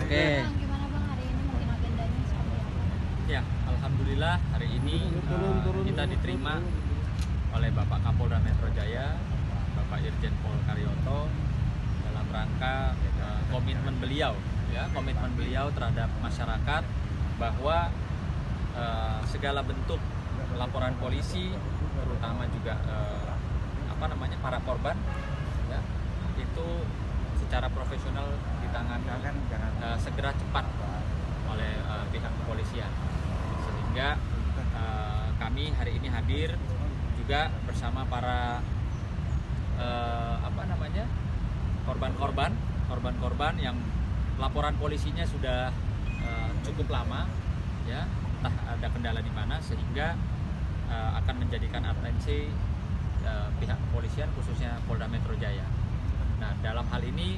Oke. Bang, gimana Bang hari ini mungkin agendanya seperti apa? Ya, alhamdulillah hari ini kita diterima oleh Bapak Kapolda Metro Jaya, Bapak Irjen Pol Karyoto dalam rangka komitmen beliau, komitmen beliau terhadap masyarakat bahwa segala bentuk laporan polisi, terutama juga para korban, ya, itu secara profesional ditangani segera cepat oleh pihak kepolisian, sehingga kami hari ini hadir juga bersama para korban-korban yang laporan polisinya sudah cukup lama, ya, entah ada kendala di mana, sehingga akan menjadikan atensi pihak kepolisian khususnya Polda Metro Jaya. Nah, dalam hal ini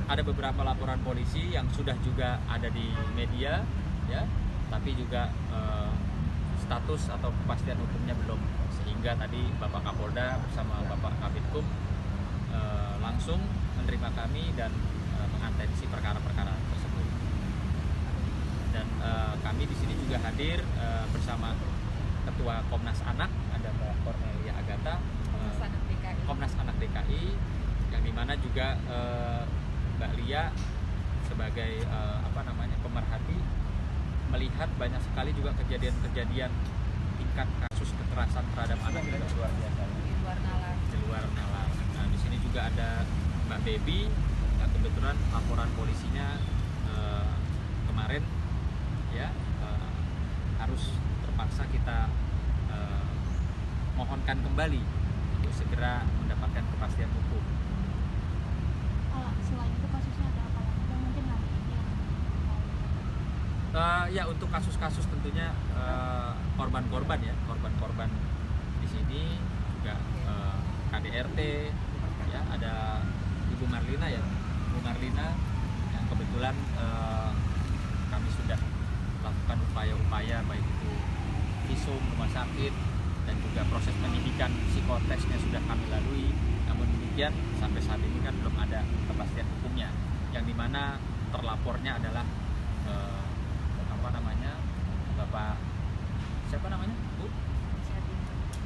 ada beberapa laporan polisi yang sudah juga ada di media, ya, tapi juga status atau kepastian hukumnya belum, sehingga tadi Bapak Kapolda bersama Bapak Kabitkum langsung menerima kami dan mengatensi perkara-perkara tersebut. Dan kami di sini juga hadir bersama Ketua Komnas Anak, ada Mbak Cornelia Agatha, Komnas Anak DKI, yang dimana juga Mbak Lia sebagai pemerhati melihat banyak sekali juga kejadian-kejadian tingkat kasus kekerasan terhadap anak yang luar biasa di luar nalar. Nah, di sini juga ada Mbak Baby yang kebetulan laporan polisinya kemarin, ya, harus terpaksa kita mohonkan kembali untuk segera mendapatkan kepastian hukum. Selain itu kasusnya ada apa lagi? Bang, mungkin hari ini Ya, untuk kasus-kasus tentunya korban-korban di sini juga KDRT, ya, ada Ibu Marlina yang kebetulan kami sudah lakukan upaya-upaya baik itu visum rumah sakit dan juga proses penyidikan psikotesnya sudah kami lalui. Namun demikian sampai saat ini kan belum ada kepastian hukumnya, yang dimana terlapornya adalah Bapak siapa namanya, Bu?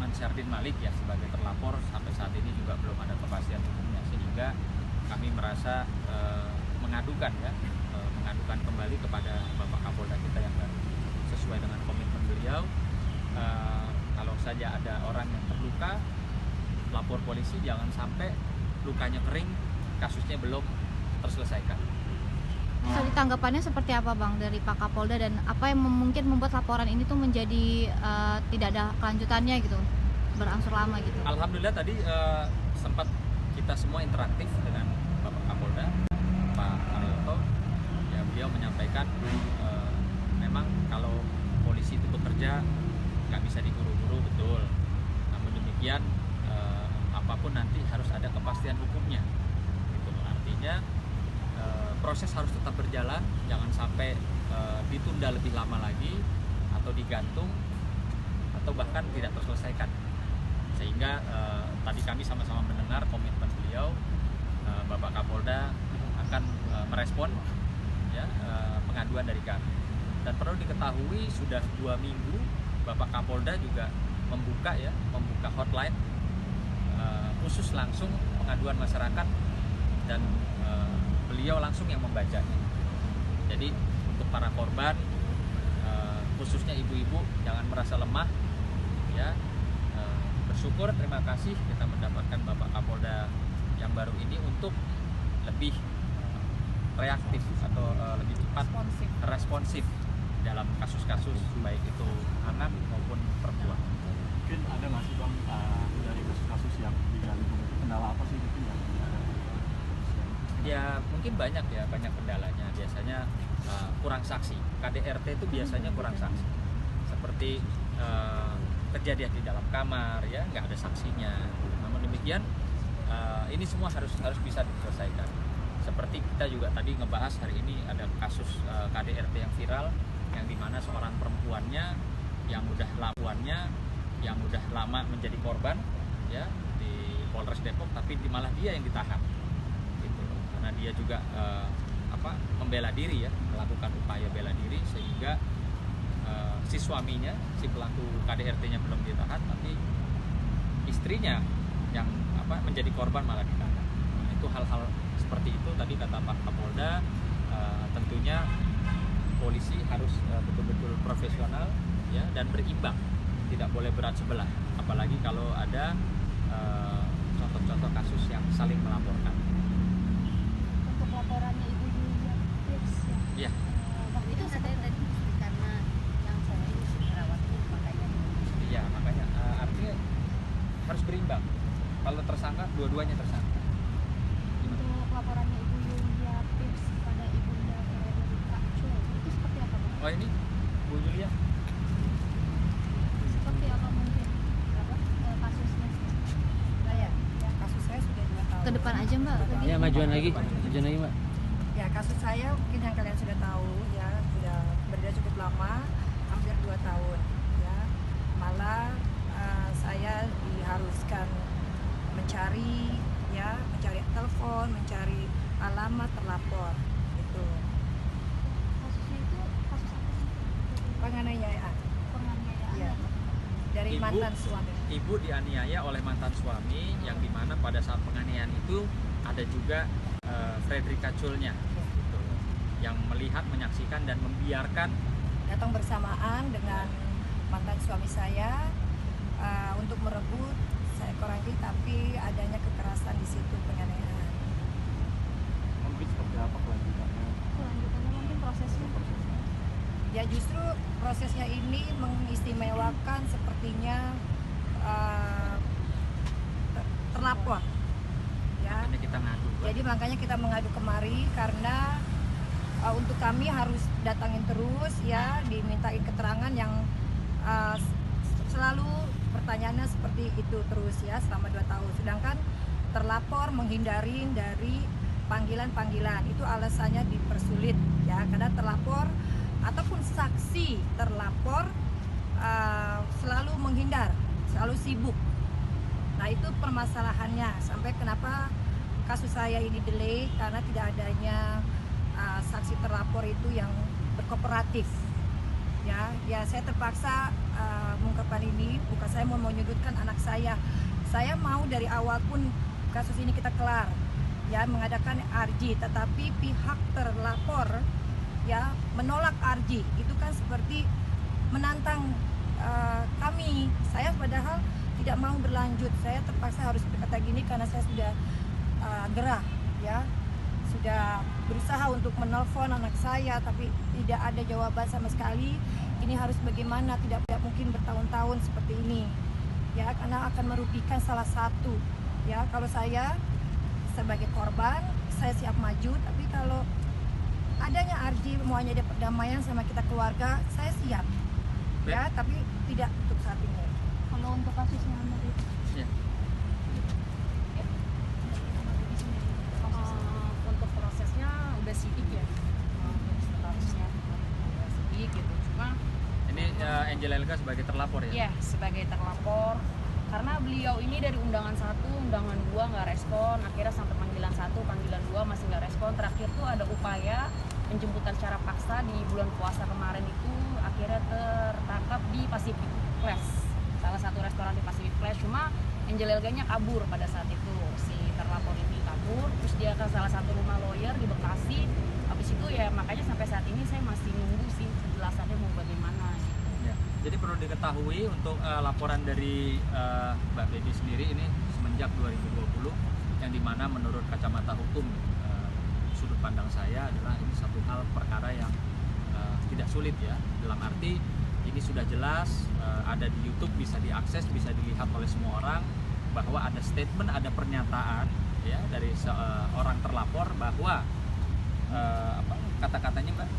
Mansyardin Malik, ya, sebagai terlapor. Sampai saat ini juga belum ada kepastian hukumnya, sehingga kami merasa mengadukan kembali kepada Bapak Kapolda kita yang baru, sesuai dengan komitmen beliau. Kalau saja ada orang yang terluka, lapor polisi, jangan sampai lukanya kering, kasusnya belum terselesaikan. Tadi tanggapannya seperti apa Bang dari Pak Kapolda, dan apa yang mungkin membuat laporan ini tuh menjadi tidak ada kelanjutannya gitu, berangsur lama gitu? Alhamdulillah tadi sempat kita semua interaktif dengan Bapak Kapolda, Pak Karyoto, ya, beliau menyampaikan memang kalau polisi itu bekerja nggak bisa diburu-buru, betul. Namun demikian apapun nanti harus ada kepastian hukumnya, gitu. Artinya proses harus tetap berjalan, jangan sampai ditunda lebih lama lagi atau digantung atau bahkan tidak terselesaikan. Sehingga tadi kami sama-sama mendengar komitmen beliau, Bapak Kapolda akan merespon, ya, pengaduan dari kami. Dan perlu diketahui sudah 2 minggu Bapak Kapolda juga membuka hotline khusus langsung pengaduan masyarakat, dan beliau langsung yang membacanya. Jadi untuk para korban, khususnya ibu-ibu, jangan merasa lemah, ya. Bersyukur, terima kasih kita mendapatkan Bapak Kapolda yang baru ini untuk lebih reaktif atau lebih cepat responsif dalam kasus-kasus baik itu anak maupun perempuan. Mungkin ada nggak sih Bang dari kasus-kasus yang digantung, kendala apa sih gitu yang ada? Ya, mungkin banyak kendalanya. Biasanya kurang saksi. KDRT itu biasanya kurang saksi. Seperti kejadian di dalam kamar, ya, nggak ada saksinya. Namun demikian ini semua harus bisa diselesaikan. Seperti kita juga tadi ngebahas hari ini ada kasus KDRT yang viral, yang dimana seorang perempuannya yang udah lama menjadi korban, ya, di Polres Depok, tapi malah dia yang ditahan, gitu. Karena dia juga membela diri ya, melakukan upaya bela diri sehingga si suaminya, si pelaku KDRT-nya belum ditahan, tapi istrinya yang menjadi korban malah ditahan. Nah, itu hal-hal seperti itu tadi kata Pak Kapolda, tentunya polisi harus betul-betul profesional ya dan berimbang, tidak boleh berat sebelah, apalagi kalau ada contoh-contoh kasus yang saling melaporkan. Untuk laporannya Ibu Yulia Pierce ya. Iya. Waktu itu saya tadi karena yang saya ini sudah rawat makanya. Iya, makanya artinya harus berimbang. Kalau tersangka, dua-duanya tersangka. Gimana? Untuk laporannya Ibu Yulia Pierce pada Ibunda dari Kak Chul itu seperti apa Bang? Oh ini Bu Julia. Seperti apa mungkin kasusnya? Saya, ya kasus saya sudah 2 tahun. Ke depan aja Mbak. Tadi. Ya majuan lagi Mbak. Ya kasus saya mungkin yang kalian sudah tahu ya, sudah beredar cukup lama, hampir 2 tahun ya. Malah saya diharuskan mencari telepon, mencari alamat terlapor itu. Kasusnya itu kasus apa sih? Penganiayaan Penganiayaan. ya dari Ibu. mantan suami. Ibu dianiaya oleh mantan suami yang dimana pada saat penganiayaan itu ada juga Fredrika Chulnya gitu, yang melihat, menyaksikan dan membiarkan. Datang bersamaan dengan mantan suami saya untuk merebut seekor anjing, tapi adanya kekerasan di situ, penganiayaan. Mungkin seperti apa kelanjutannya? Kelanjutannya mungkin prosesnya. Ya justru prosesnya ini mengistimewakan sepertinya terlapor ya. Makanya kita ngadu. Jadi makanya kita mengadu kemari karena untuk kami harus datangin terus ya, dimintain keterangan yang selalu pertanyaannya seperti itu terus ya selama 2 tahun. Sedangkan terlapor menghindarin dari panggilan-panggilan, itu alasannya dipersulit ya, karena terlapor ataupun saksi terlapor selalu menghindar, selalu sibuk. Nah itu permasalahannya, sampai kenapa kasus saya ini delay, karena tidak adanya saksi terlapor itu yang berkooperatif ya saya terpaksa mengungkapkan ini, bukan saya mau menyudutkan anak saya mau dari awal pun kasus ini kita kelar ya, mengadakan RJ, tetapi pihak terlapor ya menolak RJ, itu kan seperti menantang kami. Saya padahal tidak mau berlanjut, saya terpaksa harus berkata gini karena saya sudah gerah ya, sudah berusaha untuk menelpon anak saya tapi tidak ada jawaban sama sekali. Ini harus bagaimana, tidak mungkin bertahun-tahun seperti ini ya, karena akan merugikan salah satu ya. Kalau saya sebagai korban saya siap maju, tapi kalau adanya RJ maunya ada perdamaian sama kita keluarga, saya siap ya, tapi tidak untuk saat ini. Kalau untuk kasusnya Amari Ya. Untuk prosesnya udah sidik ya, statusnya udah sidik gitu. Cuma Ini Angel Elga sebagai terlapor ya? ya sebagai terlapor, karena beliau ini dari undangan 1, undangan 2 nggak respon, akhirnya sampai panggilan 1, panggilan 2 masih nggak respon. Terakhir tuh ada upaya penjemputan secara paksa di bulan puasa kemarin itu, akhirnya tertangkap di Pacific Place, salah satu restoran di Pacific Place. Cuma Angel Elganya kabur pada saat itu, si terlapor ini kabur, terus dia ke salah satu rumah lawyer di Bekasi. Habis itu ya makanya sampai saat ini saya masih nunggu sih penjelasannya mau bagaimana. Ya. Jadi perlu diketahui untuk laporan dari Mbak Baby sendiri ini semenjak 2020, yang dimana menurut kacamata hukum sudut pandang saya adalah ini satu hal perkara yang tidak sulit ya, dalam arti ini sudah jelas ada di YouTube, bisa diakses, bisa dilihat oleh semua orang, bahwa ada statement, ada pernyataan ya dari seorang terlapor bahwa kata-katanya Mbak,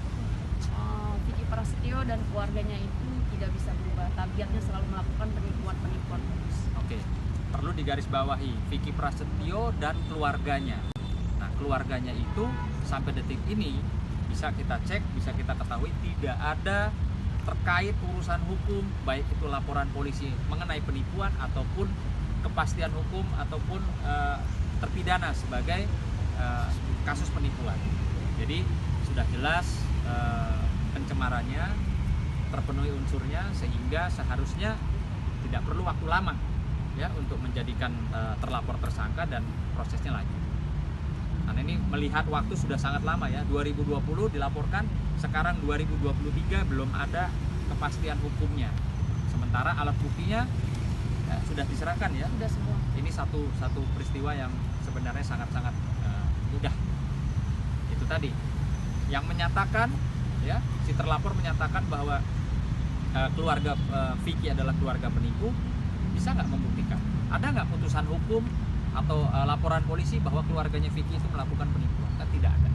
Vicky Prasetyo dan keluarganya itu tidak bisa berubah, tabiatnya selalu melakukan penipuan terus. oke, perlu digarisbawahi Vicky Prasetyo dan keluarganya. Nah, keluarganya itu sampai detik ini bisa kita cek, bisa kita ketahui tidak ada terkait urusan hukum, baik itu laporan polisi mengenai penipuan ataupun kepastian hukum ataupun terpidana sebagai kasus penipuan. Jadi sudah jelas pencemarannya, terpenuhi unsurnya, sehingga seharusnya tidak perlu waktu lama ya untuk menjadikan terlapor tersangka dan prosesnya lanjut. Karena ini melihat waktu sudah sangat lama ya, 2020 dilaporkan, sekarang 2023 belum ada kepastian hukumnya. Sementara alat buktinya sudah diserahkan ya. Sudah semua. Ini satu peristiwa yang sebenarnya sangat-sangat mudah. Itu tadi yang menyatakan ya, si terlapor menyatakan bahwa keluarga Vicky adalah keluarga penipu. Bisa nggak membuktikan? Ada nggak putusan hukum atau laporan polisi bahwa keluarganya Vicky itu melakukan penipuan? Kan tidak ada.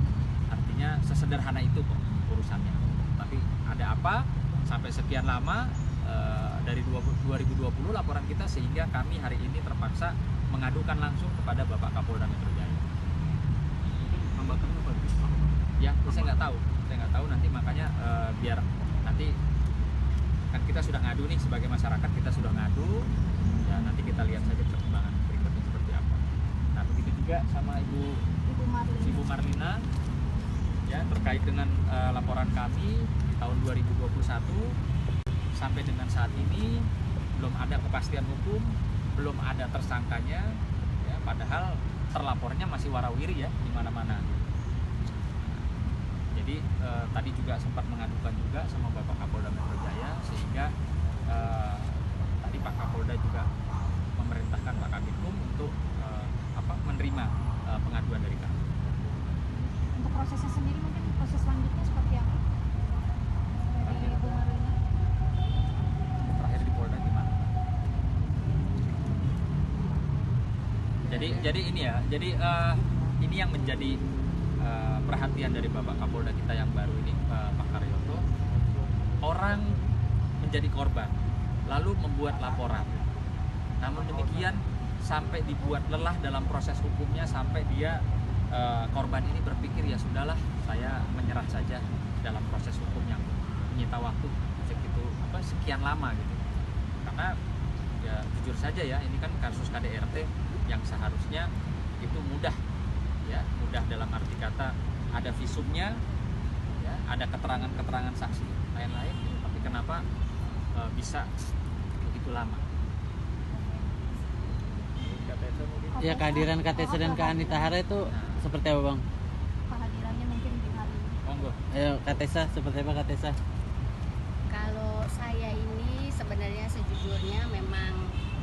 Artinya sesederhana itu kok urusannya. Tapi ada apa sampai sekian lama dari 2020 laporan kita, sehingga kami hari ini terpaksa mengadukan langsung kepada Bapak Kapolda Metro Jaya. Hambatannya apa? Ya, saya nggak tahu nanti, makanya biar nanti kan kita sudah ngadu nih, sebagai masyarakat kita sudah ngadu ya, nanti kita lihat saja perkembangan berikutnya seperti apa. Nah, begitu juga sama Ibu Marlina ya, terkait dengan laporan kami di tahun 2021 sampai dengan saat ini belum ada kepastian hukum, belum ada tersangkanya ya, padahal terlapornya masih warawiri ya di mana-mana. Jadi tadi juga sempat mengadukan juga sama Bapak Kapolda Metro Jaya, sehingga tadi Pak Kapolda juga memerintahkan Pak Kabinkum untuk menerima pengaduan dari kami. Untuk prosesnya sendiri mungkin proses selanjutnya seperti apa? Dari Ibu Marlina. Terakhir di Polda gimana? Jadi ini ya, ini yang menjadi perhatian dari Bapak Kapolda kita yang baru ini, Pak Karyoto. Orang menjadi korban lalu membuat laporan, namun demikian sampai dibuat lelah dalam proses hukumnya, sampai dia korban ini berpikir ya sudahlah, saya menyerah saja dalam proses hukum yang menyita waktu sekian lama gitu. Karena ya jujur saja ya, ini kan kasus KDRT yang seharusnya itu mudah ya, mudah dalam arti kata ada visumnya ya, ada keterangan saksi lain-lain gitu. Tapi kenapa bisa begitu lama? Ya, kehadiran Katesa dan Kak Anita Hara itu seperti apa, Bang? Kehadirannya mungkin di hari ini. Monggo. Ayo, Katesa, seperti apa Katesa? Kalau saya ini sebenarnya sejujurnya memang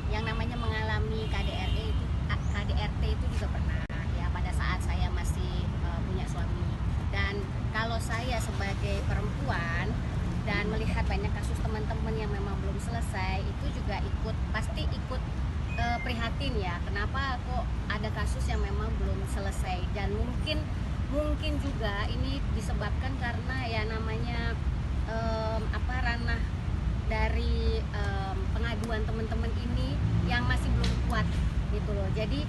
yang namanya mengalami KDRT itu juga pernah ya, pada saat saya masih punya suami. Dan kalau saya sebagai perempuan dan melihat banyak kasus teman-teman yang memang belum selesai, itu juga pasti ikut prihatin ya, kenapa kok ada kasus yang memang belum selesai. Dan mungkin juga ini disebabkan karena ya namanya ranah dari pengaduan teman-teman ini yang masih belum kuat gitu loh. Jadi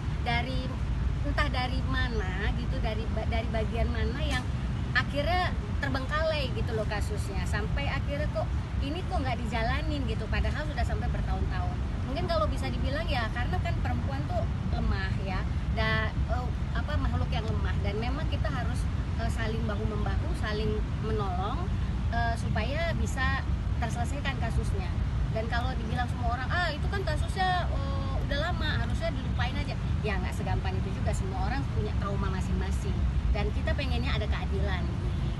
entah dari mana gitu, dari bagian mana yang akhirnya terbengkalai gitu loh kasusnya, sampai akhirnya kok nggak dijalanin gitu, padahal sudah sampai bertahun-tahun. Mungkin kalau bisa dibilang ya karena kan perempuan tuh lemah ya, makhluk yang lemah, dan memang kita harus saling bahu-membahu, saling menolong supaya bisa terselesaikan kasusnya. Dan kalau dibilang semua orang itu kan kasusnya udah lama, harusnya dilupain aja, ya nggak segampang itu juga. Semua orang punya trauma masing-masing, dan kita pengennya ada keadilan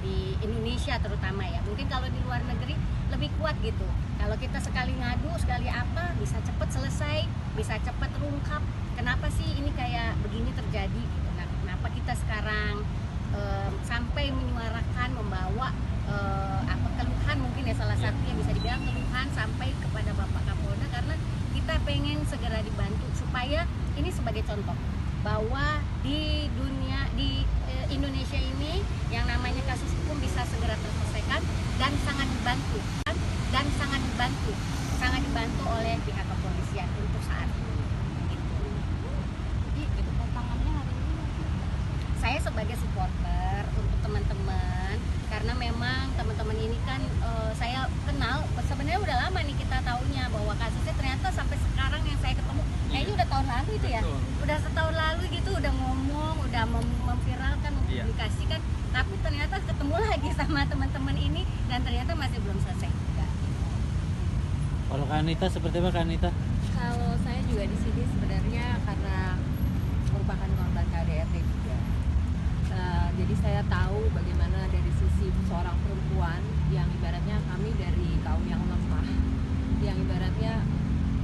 di Indonesia terutama ya. Mungkin kalau di luar negeri lebih kuat gitu, kalau kita sekali ngadu, sekali apa bisa cepet selesai, bisa cepet terungkap. Kenapa sih ini kayak begini terjadi gitu? Nah, kenapa kita sekarang sampai menyuarakan, membawa keluhan, mungkin ya salah satunya bisa dibilang keluhan sampai kepada Bapak Kapolda, karena kita pengen segera dibantu supaya ini sebagai contoh bahwa di Indonesia ini yang namanya kasus hukum bisa segera terselesaikan dan sangat dibantu oleh pihak kepolisian untuk saat ini. Jadi tantangannya hari ini Saya sebagai supporter untuk teman-teman, karena memang teman-teman ini kan saya kenal sebenarnya udah lama nih, kita taunya bahwa kasusnya ternyata sampai sekarang yang saya ketemu kayaknya udah tahun lalu itu ya. Betul. Udah setahun lalu gitu udah ngomong, udah memviralkan, mempublikasikan, tapi ternyata ketemu ketemu lagi sama teman-teman ini dan ternyata masih belum selesai juga. Kalau Kak Anita seperti apa Kak Anita? Kalau saya juga di sini sebenarnya karena merupakan korban KDRT juga. Jadi saya tahu bagaimana dari sisi seorang perempuan yang ibaratnya kami dari kaum yang lemah, yang ibaratnya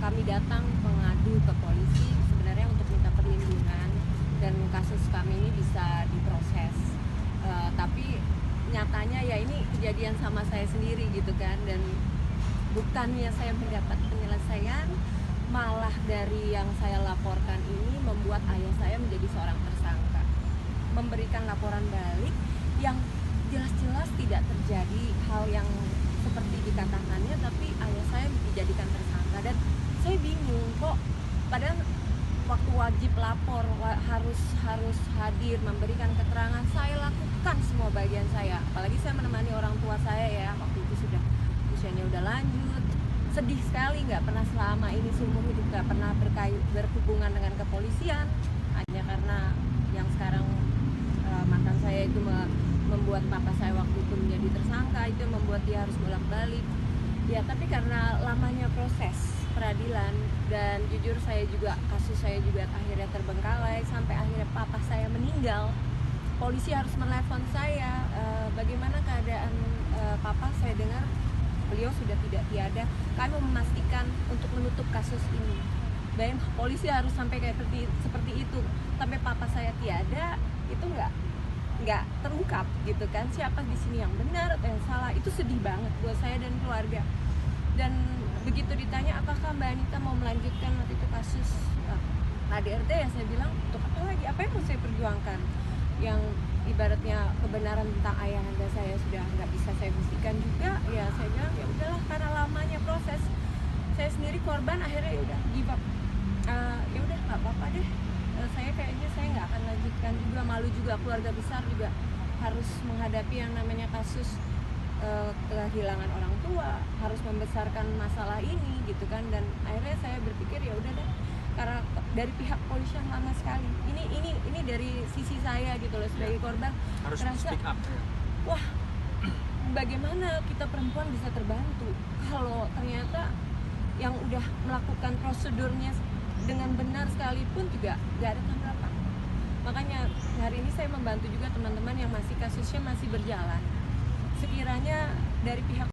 kami datang mengadu ke polisi sebenarnya untuk minta perlindungan dan kasus kami ini bisa diproses. Tapi nyatanya ya ini kejadian sama saya sendiri gitu kan, dan bukannya saya mendapat penyelesaian, malah dari yang saya laporkan ini membuat ayah saya menjadi seorang tersangka, memberikan laporan balik yang jelas-jelas tidak terjadi hal yang seperti dikatakannya, tapi ayah saya dijadikan tersangka. Dan saya bingung kok, padahal waktu wajib lapor harus hadir memberikan keterangan, saya lakukan semua bagian saya, apalagi saya menemani orang tua saya ya, waktu itu sudah usianya udah lanjut. Sedih sekali, nggak pernah selama ini seumur hidup nggak pernah berhubungan dengan kepolisian, hanya karena yang sekarang mantan saya itu membuat papa saya waktu itu menjadi tersangka, itu membuat dia harus bolak-balik ya. Tapi karena lamanya proses peradilan, dan jujur saya juga, kasus saya juga akhirnya terbengkalai sampai akhirnya papa saya meninggal. Polisi harus menelepon saya, bagaimana keadaan papa. Saya dengar beliau sudah tidak tiada. Kami memastikan untuk menutup kasus ini. Dan polisi harus sampai kayak seperti itu, sampai papa saya tiada, itu nggak terungkap gitu kan, siapa di sini yang benar atau yang salah. Itu sedih banget buat saya dan keluarga. Dan begitu ditanya apakah Mbak Anita mau melanjutkan waktu itu kasus KDRT, ya saya bilang untuk apa lagi, apa yang mau saya perjuangkan, yang ibaratnya kebenaran tentang ayahanda saya sudah nggak bisa saya buktikan juga. Ya saya bilang ya udahlah, karena lamanya proses, saya sendiri korban, akhirnya ya udah give up. Ya udah nggak apa-apa deh, saya kayaknya saya nggak akan lanjutkan juga, malu juga, keluarga besar juga harus menghadapi yang namanya kasus kehilangan orang tua, harus membesarkan masalah ini gitu kan. Dan akhirnya saya berpikir ya udah deh, karena dari pihak polisian lama sekali, ini dari sisi saya gitu loh sebagai korban, Harus terasa speak up ya. wah, bagaimana kita perempuan bisa terbantu kalau ternyata yang udah melakukan prosedurnya dengan benar sekalipun juga gak ada tanggapan. Makanya hari ini saya membantu juga teman-teman yang masih kasusnya masih berjalan. Sekiranya dari pihak